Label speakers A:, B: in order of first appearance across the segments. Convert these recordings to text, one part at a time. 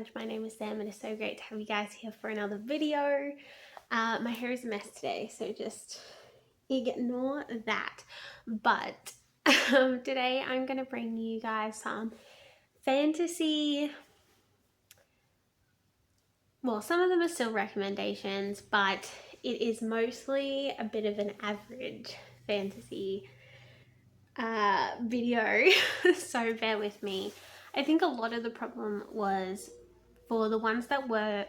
A: much. My name is Sam and it's so great to have you guys here for another video. My hair is a mess today, so just ignore that. But today I'm going to bring you guys some fantasy. Well, some of them are still recommendations, but it is mostly a bit of an average fantasy video, so bear with me. I think a lot of the problem was for the ones that were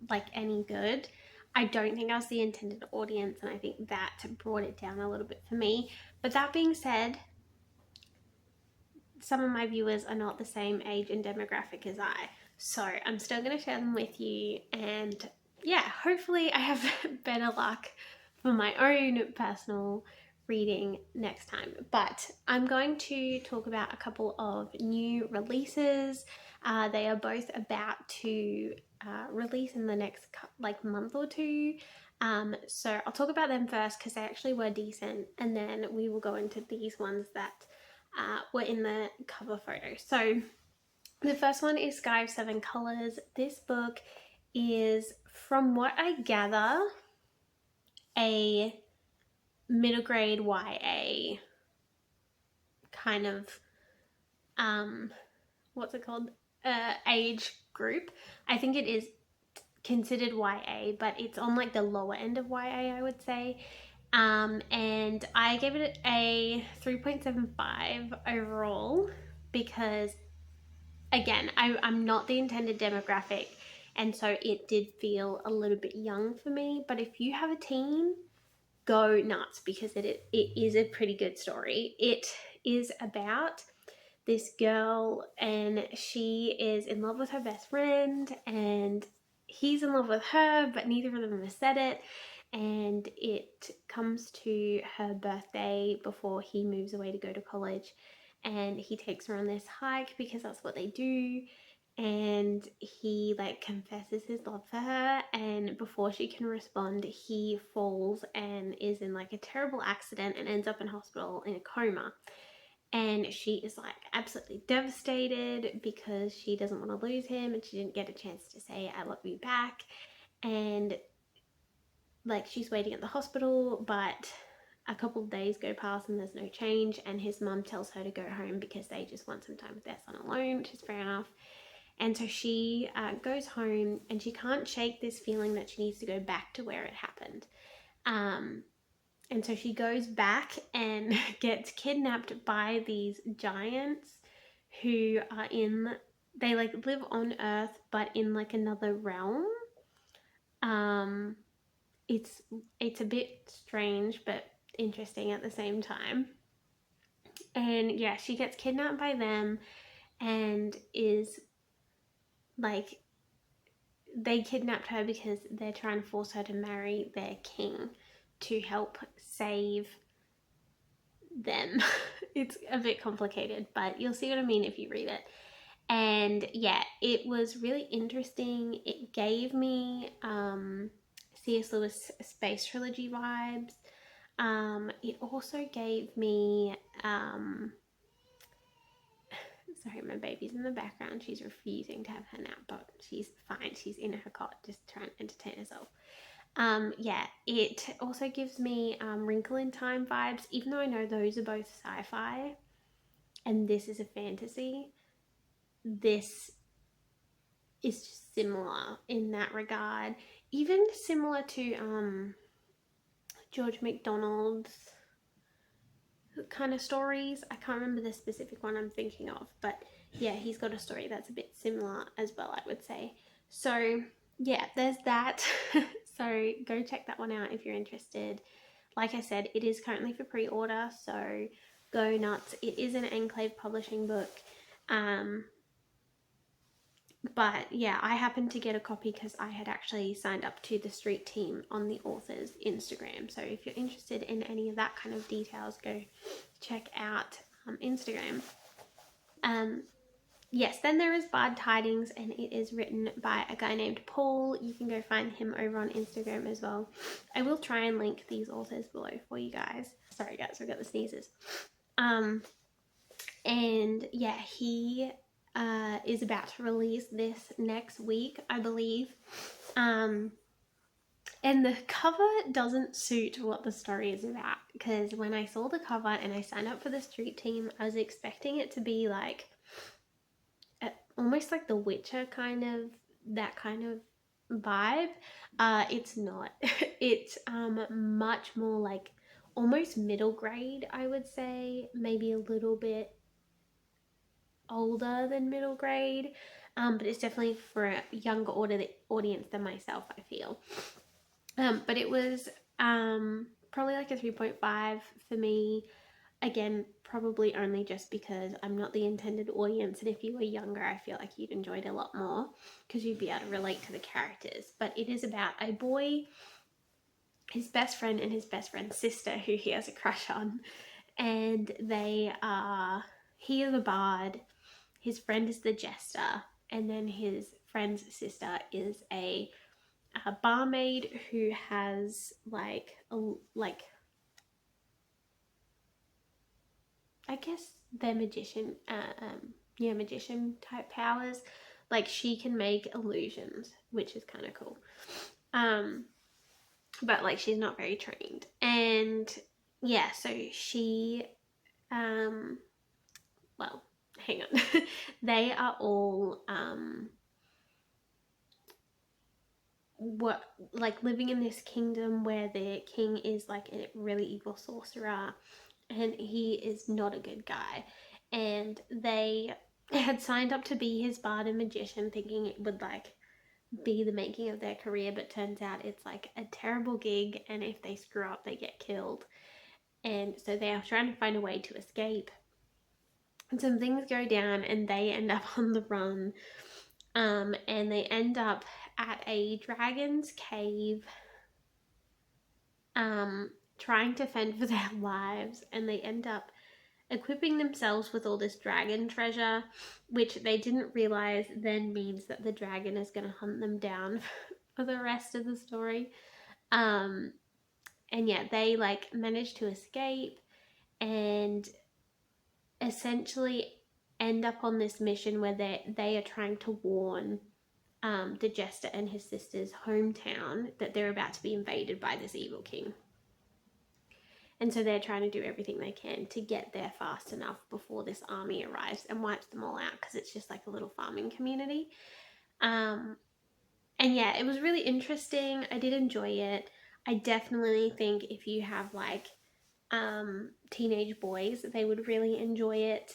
A: like any good. I don't think I was the intended audience, and I think that brought it down a little bit for me. But that being said, some of my viewers are not the same age and demographic as I, so I'm still going to share them with you, and yeah, hopefully I have better luck for my own personal reading next time. But I'm going to talk about a couple of new releases. They are both about to release in the next month or two. So I'll talk about them first because they actually were decent, and then we will go into these ones that were in the cover photo. So the first one is Sky of Seven Colors. This book is, from what I gather, a middle grade YA kind of what's it called, age group. I think it is considered YA, but it's on like the lower end of YA, I would say. And I gave it a 3.75 overall because, again, I'm not the intended demographic, and so it did feel a little bit young for me. But if you have a teen, go nuts because it is a pretty good story. It is about this girl, and she is in love with her best friend, and he's in love with her, but neither of them has said it. And it comes to her birthday before he moves away to go to college, and he takes her on this hike because that's what they do. And he confesses his love for her, and before she can respond, he falls and is in a terrible accident and ends up in hospital in a coma. And she is absolutely devastated because she doesn't want to lose him, and she didn't get a chance to say I love you back. And she's waiting at the hospital, but a couple of days go past and there's no change, and his mum tells her to go home because they just want some time with their son alone, which is fair enough. And so she goes home, and she can't shake this feeling that she needs to go back to where it happened. And so she goes back and gets kidnapped by these giants who are they live on Earth but in another realm. It's a bit strange but interesting at the same time. And yeah, she gets kidnapped by them and is they kidnapped her because they're trying to force her to marry their king to help save them. It's a bit complicated, but you'll see what I mean if you read it. And yeah, it was really interesting. It gave me C.S. Lewis space trilogy vibes. It also gave me sorry, my baby's in the background. She's refusing to have her nap, but she's fine. She's in her cot just trying to entertain herself. Yeah, it also gives me Wrinkle in Time vibes, even though I know those are both sci-fi and this is a fantasy. This is just similar in that regard, even similar to George MacDonald's kind of stories. I can't remember the specific one I'm thinking of, but yeah, he's got a story that's a bit similar as well, I would say. So yeah, there's that. So go check that one out if you're interested. Like I said, it is currently for pre-order, so go nuts. It is an Enclave publishing book. But yeah, I happened to get a copy because I had actually signed up to the street team on the author's Instagram. So if you're interested in any of that kind of details, go check out Instagram. Yes, then there is Bad Tidings, and it is written by a guy named Paul. You can go find him over on Instagram as well. I will try and link these authors below for you guys. Sorry guys, we got the sneezes. And yeah, he is about to release this next week, I believe. And the cover doesn't suit what the story is about, because when I saw the cover and I signed up for the street team, I was expecting it to be like almost like The Witcher that kind of vibe. It's not. It's much more like almost middle grade, I would say, maybe a little bit older than middle grade. But it's definitely for a younger audience than myself, I feel. But it was probably like a 3.5 for me. Again, probably only just because I'm not the intended audience, and if you were younger, I feel like you'd enjoy it a lot more because you'd be able to relate to the characters. But it is about a boy, his best friend, and his best friend's sister who he has a crush on, and he is a bard, his friend is the jester, and then his friend's sister is a barmaid who has like I guess they're magician magician type powers. Like she can make illusions, which is kind of cool. But like she's not very trained, and yeah, so she well, hang on. They are all what like living in this kingdom where the king is like a really evil sorcerer, and he is not a good guy, and they had signed up to be his bard and magician thinking it would like be the making of their career, but turns out it's like a terrible gig, and if they screw up they get killed. And so they are trying to find a way to escape, and some things go down and they end up on the run. And they end up at a dragon's cave, trying to fend for their lives, and they end up equipping themselves with all this dragon treasure, which they didn't realize then means that the dragon is going to hunt them down for the rest of the story. And yeah, they like manage to escape and essentially end up on this mission where they are trying to warn the jester and his sister's hometown that they're about to be invaded by this evil king. And so they're trying to do everything they can to get there fast enough before this army arrives and wipes them all out, because it's just like a little farming community. And yeah, it was really interesting. I did enjoy it. I definitely think if you have like teenage boys, they would really enjoy it.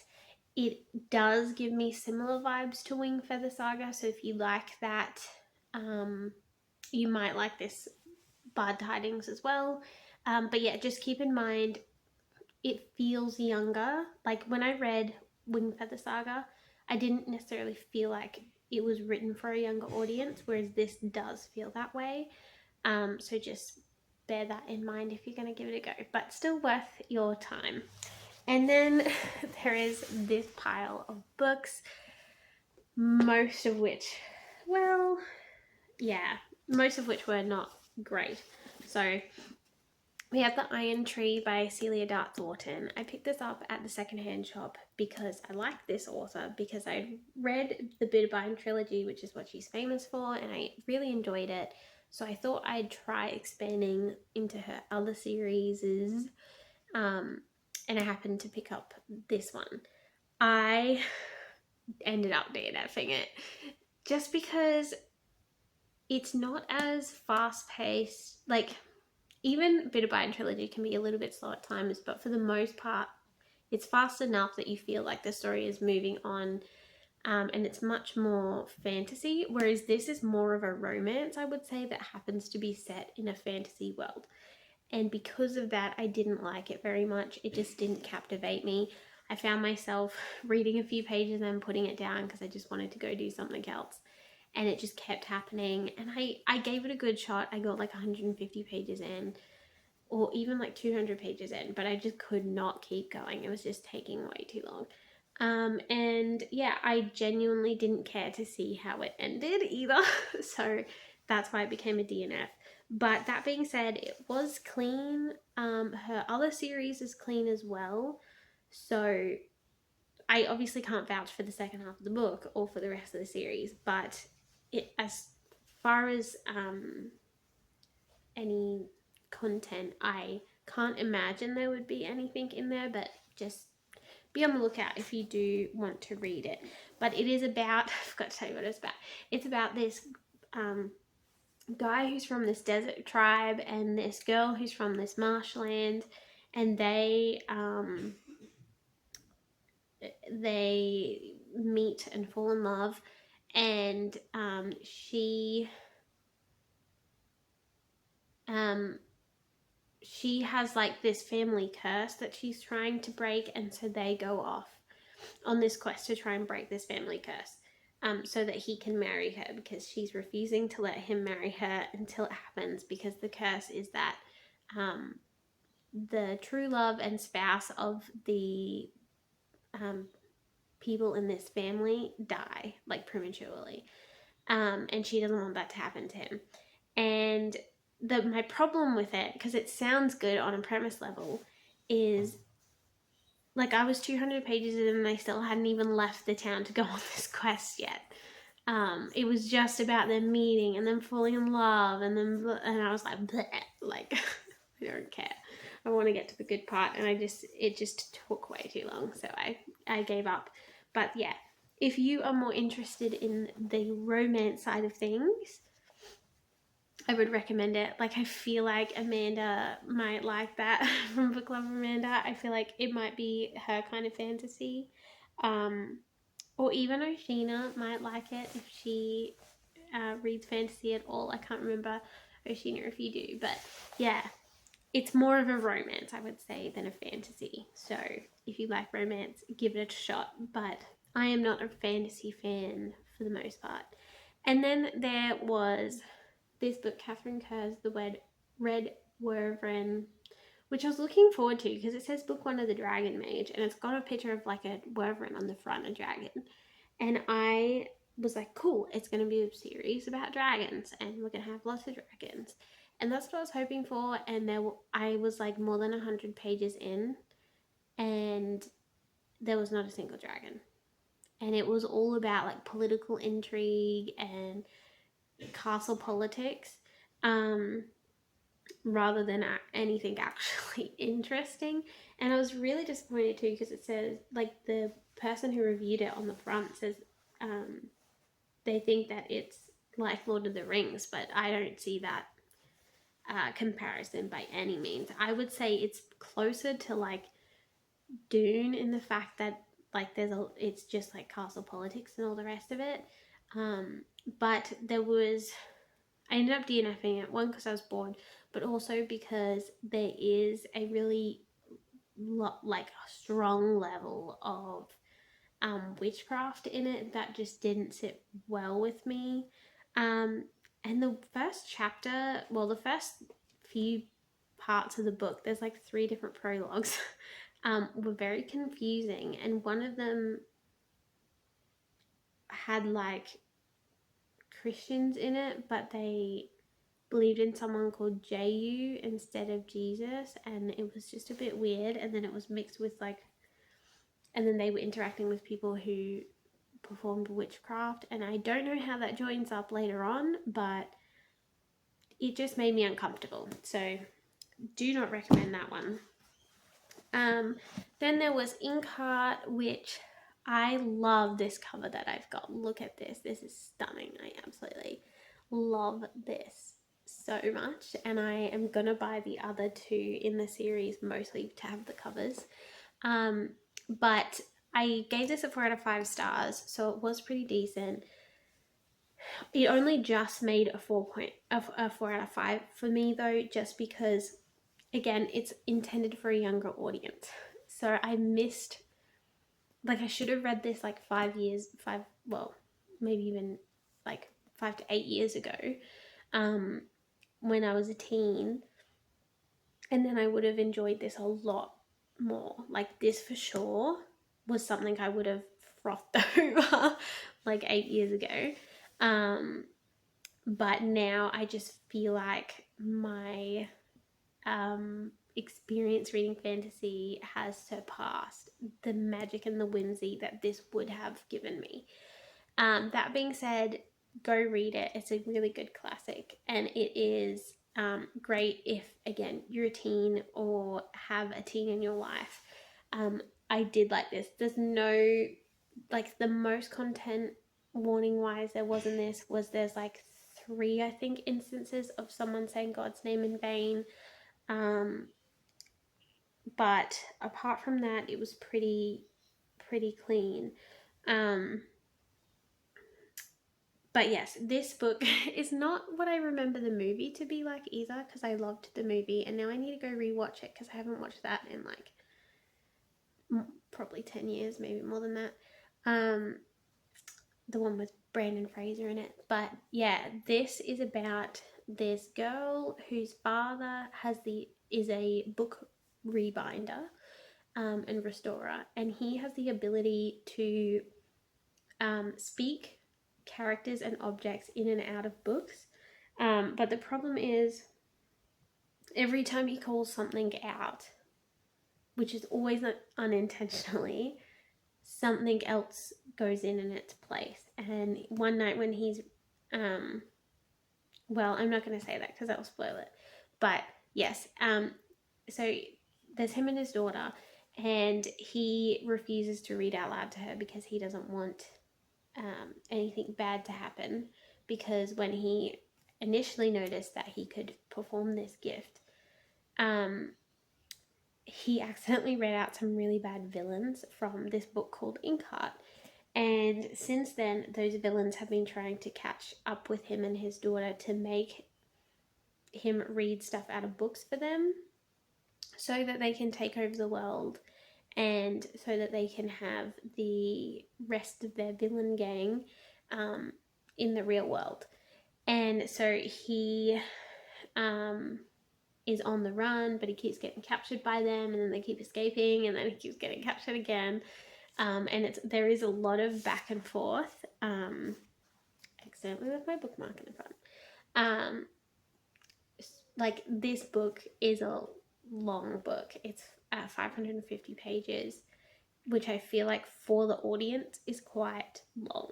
A: It does give me similar vibes to Wing Feather Saga, so if you like that, you might like this Bard Tidings as well. But yeah, just keep in mind it feels younger. Like when I read Wing Feather Saga, I didn't necessarily feel like it was written for a younger audience, whereas this does feel that way. So just bear that in mind if you're going to give it a go, but still worth your time. And then there is this pile of books, most of which, well, yeah, most of which were not great. So we have The Iron Tree by Celia Dart Thornton. I picked this up at the secondhand shop because I like this author, because I read the Bitterbine trilogy, which is what she's famous for, and I really enjoyed it. So I thought I'd try expanding into her other series. And I happened to pick up this one. I ended up DNFing it just because it's not as fast paced. Like, even Bitterbine trilogy can be a little bit slow at times, but for the most part, it's fast enough that you feel like the story is moving on, and it's much more fantasy, whereas this is more of a romance, I would say, that happens to be set in a fantasy world. And because of that, I didn't like it very much. It just didn't captivate me. I found myself reading a few pages and putting it down because I just wanted to go do something else. And it just kept happening. And I gave it a good shot. I got like 150 pages in, or even like 200 pages in, but I just could not keep going. It was just taking way too long. And yeah, I genuinely didn't care to see how it ended either. So that's why it became a DNF. But that being said, it was clean. Her other series is clean as well. So I obviously can't vouch for the second half of the book or for the rest of the series, but as far as any content, I can't imagine there would be anything in there, but just be on the lookout if you do want to read it. But it is about, I forgot to tell you what it's about. It's about this guy who's from this desert tribe and this girl who's from this marshland, and they meet and fall in love, and she has like this family curse that she's trying to break, and so they go off on this quest to try and break this family curse, so that he can marry her, because she's refusing to let him marry her until it happens, because the curse is that the true love and spouse of the people in this family die like prematurely, and she doesn't want that to happen to him. And my problem with it, because it sounds good on a premise level, is like I was 200 pages in and I still hadn't even left the town to go on this quest yet. It was just about them meeting and then falling in love, and I was like, bleh, like I don't care. I want to get to the good part, and it just took way too long, so I gave up. But yeah, if you are more interested in the romance side of things, I would recommend it. Like, I feel like Amanda might like that from Book Club Amanda. I feel like it might be her kind of fantasy. Or even Oshina might like it if she reads fantasy at all. I can't remember, Oshina, if you do. But yeah, it's more of a romance, I would say, than a fantasy. So if you like romance, give it a shot. But I am not a fantasy fan for the most part. And then there was this book, Catherine Kerr's The Red Wyvern, which I was looking forward to because it says book 1 of the Dragon Mage, and it's got a picture of like a wyvern on the front, a dragon. And I was like, cool, it's going to be a series about dragons, and we're going to have lots of dragons. And that's what I was hoping for. And I was like more than 100 pages in, and there was not a single dragon. And it was all about like political intrigue and castle politics, rather than anything actually interesting. And I was really disappointed too, because it says, like, the person who reviewed it on the front says they think that it's like Lord of the Rings, but I don't see that comparison by any means. I would say it's closer to like Dune in the fact that like it's just like castle politics and all the rest of it. But I ended up DNFing it, one because I was bored, but also because there is a really like strong level of witchcraft in it that just didn't sit well with me. And the first chapter, well, the first few parts of the book, there's like 3 different prologues, were very confusing, and one of them had like Christians in it, but they believed in someone called Jehu instead of Jesus, and it was just a bit weird. And then it was mixed with like, and then they were interacting with people who performed witchcraft, and I don't know how that joins up later on, but it just made me uncomfortable, so do not recommend that one. Then there was Inkheart, which I love this cover that I've got. Look at this. This is stunning. I absolutely love this so much, and I am gonna buy the other 2 in the series mostly to have the covers. But I gave this a 4 out of 5 stars, so it was pretty decent. It only just made a 4 out of 5 for me though, just because again it's intended for a younger audience. So I missed, like, I should have read this like 5 to 8 years ago, when I was a teen, and then I would have enjoyed this a lot more. Like, this for sure was something I would have frothed over like 8 years ago. But now I just feel like my experience reading fantasy has surpassed the magic and the whimsy that this would have given me. That being said, go read it. It's a really good classic, and it is great if, again, you're a teen or have a teen in your life. I did like this. There's no, like, the most content warning wise there was in this was there's like 3, I think, instances of someone saying God's name in vain. But apart from that, it was pretty clean. But yes, this book is not what I remember the movie to be like either, because I loved the movie, and now I need to go rewatch it because I haven't watched that in like probably 10 years, maybe more than that. The one with Brandon Fraser in it. But yeah, this is about this girl whose father is a book rebinder and restorer, and he has the ability to speak characters and objects in and out of books. But the problem is, every time he calls something out, which is always unintentionally, something else goes in its place. And one night when he's, well, I'm not going to say that because that will spoil it. But yes, so there's him and his daughter, and he refuses to read out loud to her because he doesn't want anything bad to happen, because when he initially noticed that he could perform this gift, he accidentally read out some really bad villains from this book called Inkheart. And since then, those villains have been trying to catch up with him and his daughter to make him read stuff out of books for them so that they can take over the world, and so that they can have the rest of their villain gang in the real world. And so he is on the run, but he keeps getting captured by them, and then they keep escaping, and then he keeps getting captured again. And there is a lot of back and forth. Accidentally left my bookmark in the front. Like, this book is a long book. It's 550 pages, which I feel like for the audience is quite long.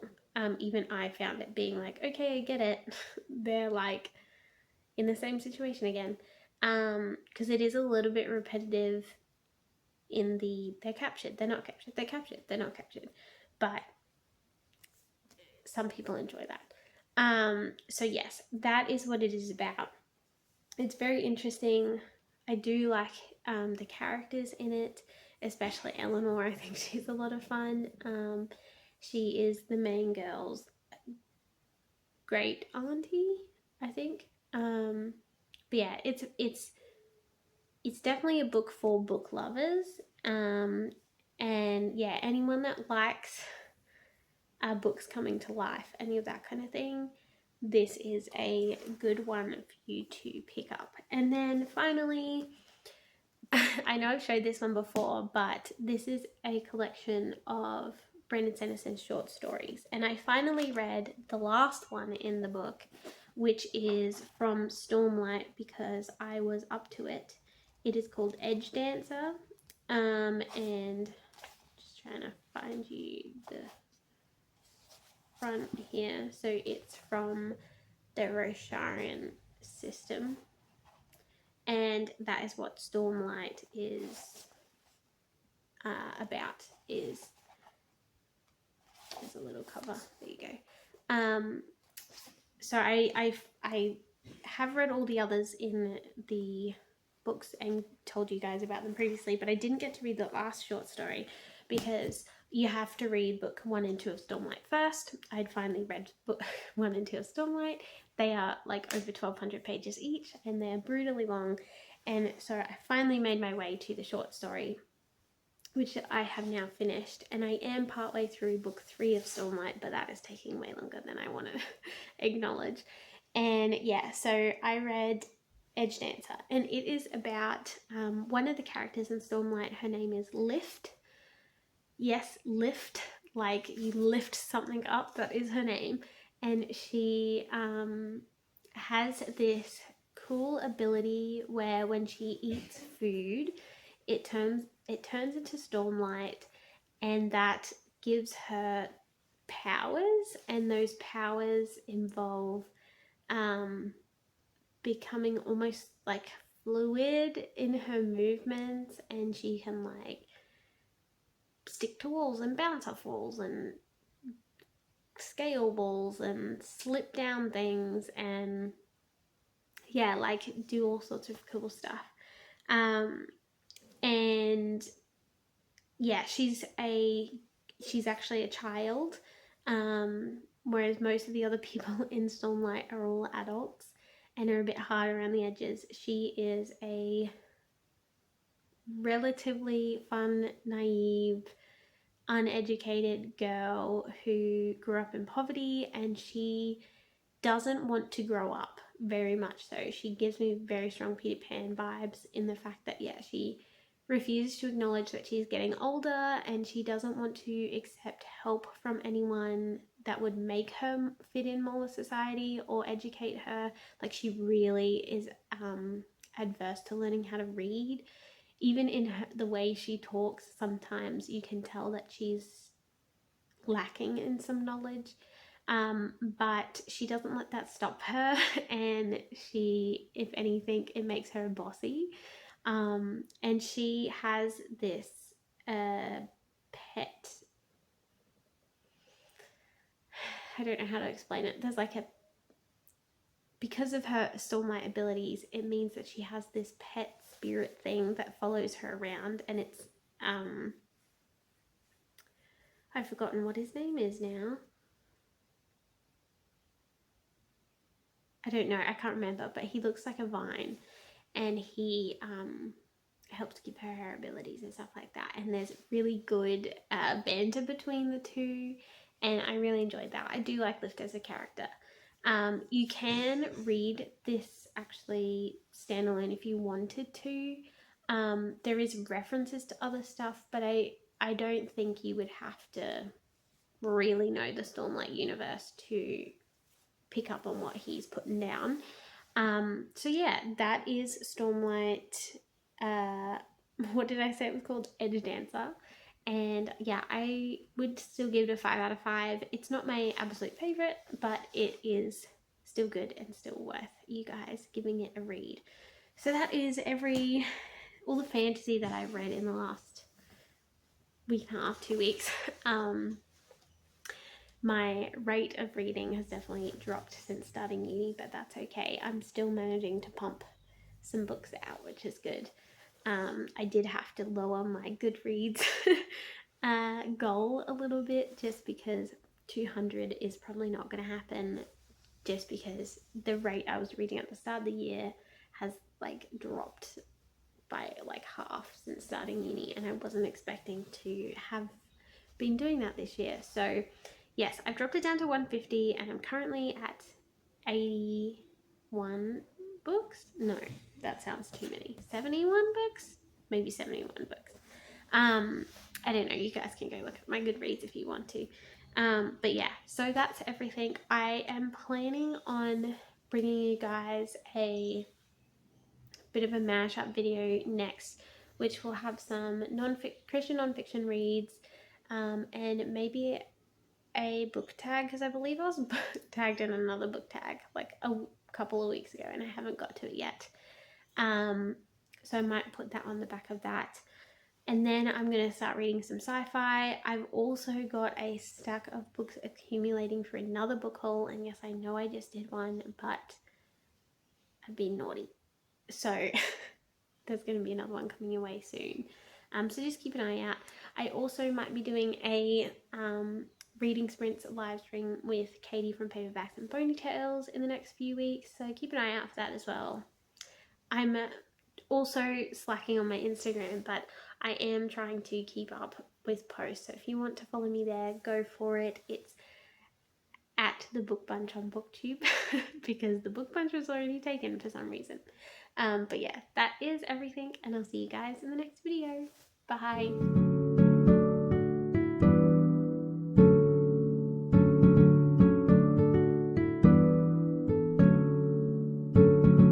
A: Even I found it being like, okay, I get it. They're like in the same situation again. Because it is a little bit repetitive in they're captured, they're not captured, they're captured, they're not captured. But some people enjoy that. So yes, that is what it is about. It's very interesting. I do like the characters in it, especially Eleanor. I think she's a lot of fun. She is the main girl's great auntie, I think. But yeah, it's definitely a book for book lovers. And yeah, anyone that likes books coming to life, any of that kind of thing, this is a good one for you to pick up. And then finally, I know I've showed this one before, but this is a collection of Brandon Sanderson's short stories. And I finally read the last one in the book, which is from Stormlight, because I was up to it. It is called Edge Dancer. And just trying to find you the front here. So it's from the Rosharian system, and that is what Stormlight is about. There's a little cover. There you go. So I have read all the others in the books and told you guys about them previously, but I didn't get to read the last short story because you have to read book 1 and 2 of Stormlight first. I'd finally read book 1 and 2 of Stormlight. They are like over 1,200 pages each, and they're brutally long. And so I finally made my way to the short story, which I have now finished. And I am partway through book 3 of Stormlight, but that is taking way longer than I want to acknowledge. And yeah, so I read Edge Dancer, and it is about one of the characters in Stormlight. Her name is Lift. Yes, Lift, like you lift something up, that is her name. And she has this cool ability where when she eats food, it turns into Stormlight, and that gives her powers, and those powers involve becoming almost like fluid in her movements, and she can like stick to walls and bounce off walls and scale walls and slip down things and yeah, like do all sorts of cool stuff. And yeah, she's actually a child, whereas most of the other people in Stormlight are all adults and are a bit hard around the edges. She is a relatively fun, naive, uneducated girl who grew up in poverty, and she doesn't want to grow up very much so. She gives me very strong Peter Pan vibes in the fact that, yeah, she refuses to acknowledge that she's getting older, and she doesn't want to accept help from anyone that would make her fit in more with society or educate her. Like, she really is adverse to learning how to read. Even in the way she talks, sometimes you can tell that she's lacking in some knowledge. But she doesn't let that stop her, and she, if anything, it makes her bossy. And she has this pet. I don't know how to explain it. There's like because of her Stormlight abilities, it means that she has this pet spirit thing that follows her around, and it's I've forgotten what his name is now. I don't know, I can't remember, but he looks like a vine, and he helps give her her abilities and stuff like that. And there's really good banter between the two, and I really enjoyed that. I do like Lift as a character. You can read this actually standalone if you wanted to. There is references to other stuff, but I don't think you would have to really know the Stormlight universe to pick up on what he's putting down. So yeah, that is Stormlight. What did I say it was called? Edge Dancer. And yeah, I would still give it a 5 out of 5. It's not my absolute favorite, but it is still good and still worth you guys giving it a read. So that is all the fantasy that I've read in the last week and a half, 2 weeks. My rate of reading has definitely dropped since starting uni, but that's okay. I'm still managing to pump some books out, which is good. I did have to lower my Goodreads goal a little bit, just because 200 is probably not going to happen, just because the rate I was reading at the start of the year has like dropped by like half since starting uni, and I wasn't expecting to have been doing that this year. So yes, I've dropped it down to 150, and I'm currently at 81 books. No, that sounds too many. 71 books? Maybe 71 books. I don't know. You guys can go look at my Goodreads if you want to. But yeah, so that's everything. I am planning on bringing you guys a bit of a mashup video next, which will have some Christian nonfiction reads, and maybe a book tag, because I believe I was tagged in another book tag like a couple of weeks ago and I haven't got to it yet. So I might put that on the back of that. And then I'm going to start reading some sci-fi. I've also got a stack of books accumulating for another book haul. And yes, I know I just did one, but I've been naughty. So there's going to be another one coming your way soon. So just keep an eye out. I also might be doing a reading sprints live stream with Katie from Paperbacks and Ponytails in the next few weeks. So keep an eye out for that as well. I'm also slacking on my Instagram, but I am trying to keep up with posts. So if you want to follow me there, go for it. It's at the Book Bunch on BookTube because the Book Bunch was already taken for some reason. But yeah, that is everything, and I'll see you guys in the next video. Bye.